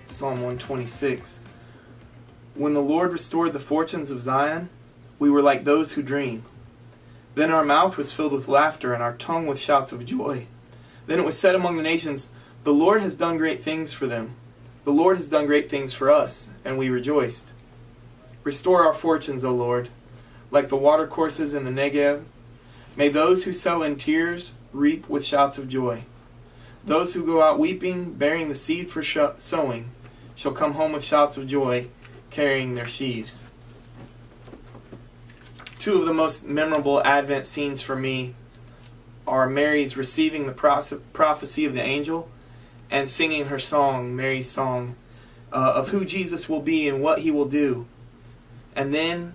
Psalm 126. When the Lord restored the fortunes of Zion, we were like those who dream. Then our mouth was filled with laughter, and our tongue with shouts of joy. Then it was said among the nations, the Lord has done great things for them. The Lord has done great things for us, and we rejoiced. Restore our fortunes, O Lord, like the watercourses in the Negev. May those who sow in tears reap with shouts of joy. Those who go out weeping, bearing the seed for sowing, shall come home with shouts of joy, carrying their sheaves. Two of the most memorable Advent scenes for me are Mary's receiving the prophecy of the angel and singing her song, Mary's song, of who Jesus will be and what he will do. And then,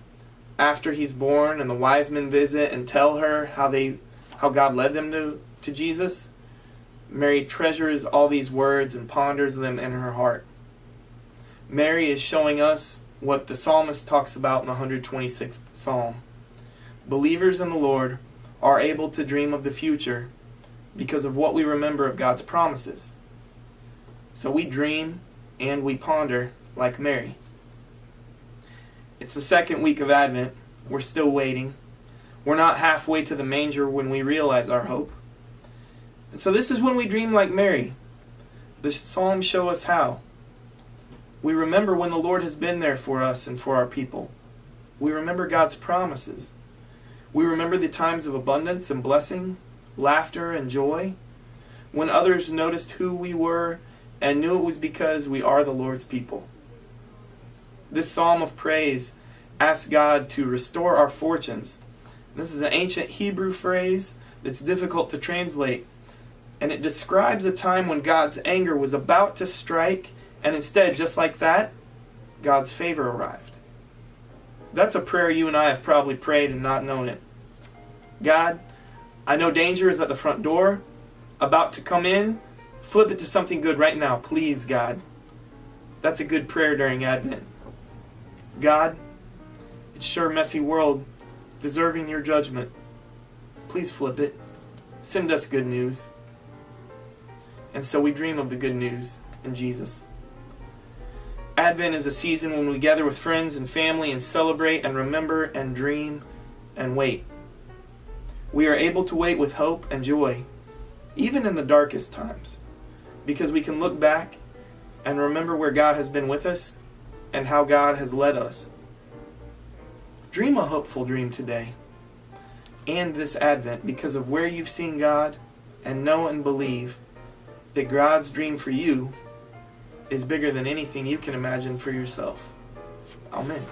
after he's born and the wise men visit and tell her how God led them to Jesus, Mary treasures all these words and ponders them in her heart. Mary is showing us what the psalmist talks about in the 126th Psalm. Believers in the Lord are able to dream of the future because of what we remember of God's promises. So we dream and we ponder like Mary. It's the second week of Advent. We're still waiting. We're not halfway to the manger when we realize our hope. And so this is when we dream like Mary. The Psalms show us how. We remember when the Lord has been there for us and for our people. We remember God's promises. We remember the times of abundance and blessing, laughter and joy, when others noticed who we were and knew it was because we are the Lord's people. This psalm of praise asks God to restore our fortunes. This is an ancient Hebrew phrase that's difficult to translate, and it describes a time when God's anger was about to strike, and instead, just like that, God's favor arrived. That's a prayer you and I have probably prayed and not known it. God, I know danger is at the front door, about to come in. Flip it to something good right now, please, God. That's a good prayer during Advent. God, it's sure a messy world, deserving your judgment. Please flip it. Send us good news. And so we dream of the good news in Jesus. Advent is a season when we gather with friends and family and celebrate and remember and dream and wait. We are able to wait with hope and joy, even in the darkest times, because we can look back and remember where God has been with us and how God has led us. Dream a hopeful dream today and this Advent because of where you've seen God, and know and believe that God's dream for you is bigger than anything you can imagine for yourself. Amen.